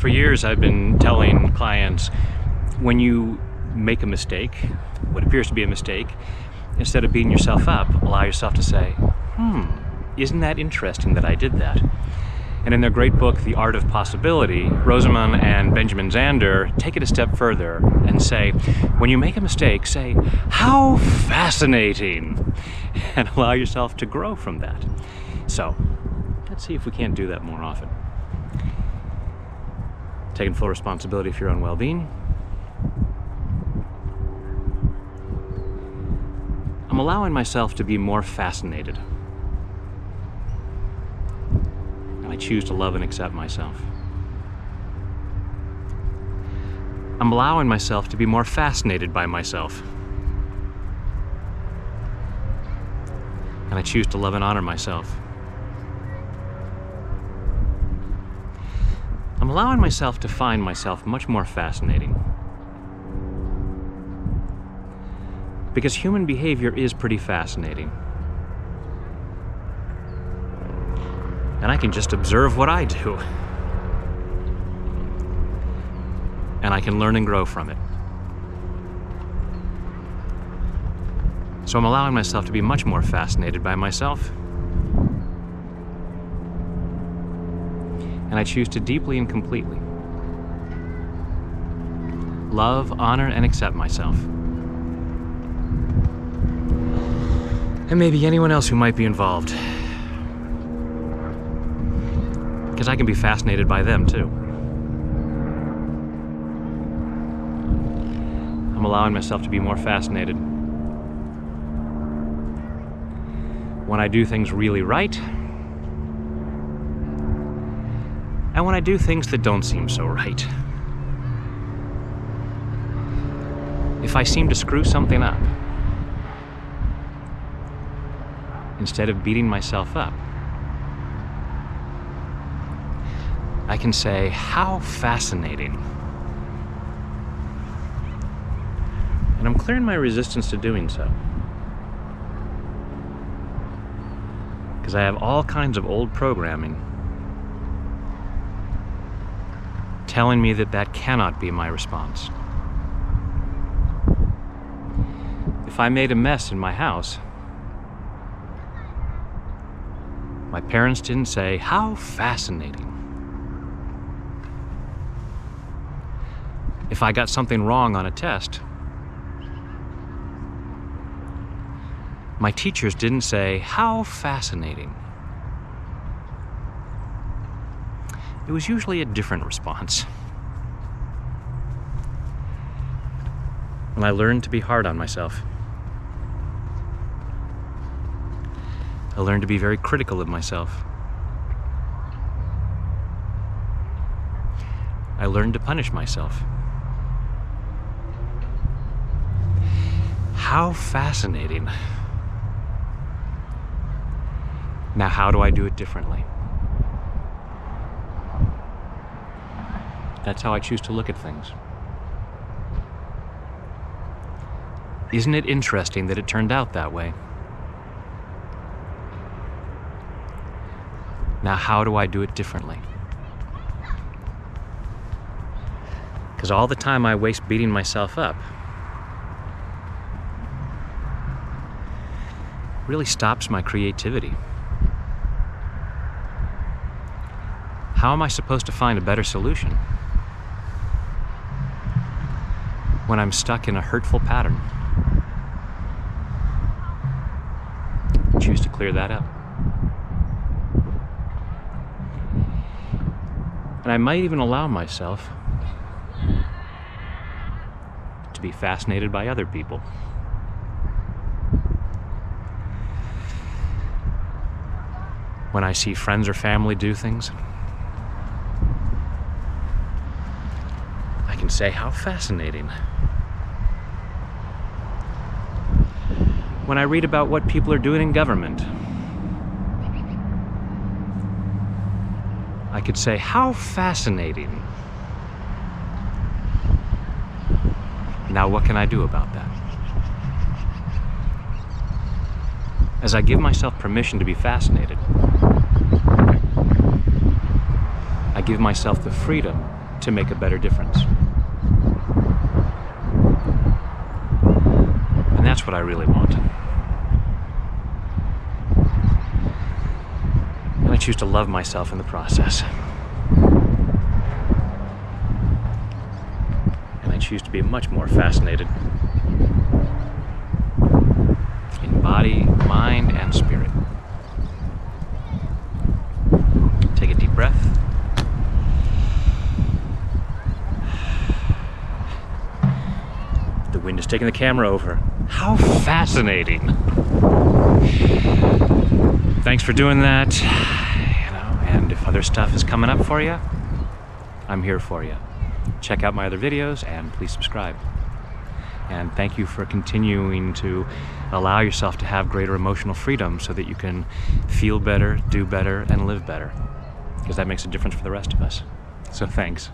For years I've been telling clients, when you make a mistake, what appears to be a mistake, instead of beating yourself up, allow yourself to say, isn't that interesting that I did that? And in their great book, The Art of Possibility, Rosamund and Benjamin Zander take it a step further and say, when you make a mistake, say, how fascinating, and allow yourself to grow from that. So, let's see if we can't do that more often. Taking full responsibility for your own well-being. I'm allowing myself to be more fascinated. And I choose to love and accept myself. I'm allowing myself to be more fascinated by myself. And I choose to love and honor myself. I'm allowing myself to find myself much more fascinating. Because human behavior is pretty fascinating. And I can just observe what I do. And I can learn and grow from it. So I'm allowing myself to be much more fascinated by myself. And I choose to deeply and completely love, honor, and accept myself. And maybe anyone else who might be involved. Because I can be fascinated by them too. I'm allowing myself to be more fascinated when I do things really right, and when I do things that don't seem so right. If I seem to screw something up, instead of beating myself up, I can say, how fascinating. And I'm clearing my resistance to doing so. Because I have all kinds of old programming telling me that that cannot be my response. If I made a mess in my house, my parents didn't say, how fascinating. If I got something wrong on a test, my teachers didn't say, how fascinating. It was usually a different response. And I learned to be hard on myself. I learned to be very critical of myself. I learned to punish myself. How fascinating. Now, how do I do it differently? That's how I choose to look at things. Isn't it interesting that it turned out that way? Now, how do I do it differently? Because all the time I waste beating myself up really stops my creativity. How am I supposed to find a better solution when I'm stuck in a hurtful pattern? Choose to clear that up. And I might even allow myself to be fascinated by other people. When I see friends or family do things, I can say, how fascinating. When I read about what people are doing in government, I could say, how fascinating. Now what can I do about that? As I give myself permission to be fascinated, I give myself the freedom to make a better difference. And that's what I really want. And I choose to love myself in the process. And I choose to be much more fascinated in body, mind, and spirit. Take a deep breath. The wind is taking the camera over. How fascinating. Thanks for doing that. And if other stuff is coming up for you, I'm here for you. Check out my other videos and please subscribe. And thank you for continuing to allow yourself to have greater emotional freedom so that you can feel better, do better, and live better. Because that makes a difference for the rest of us. So thanks.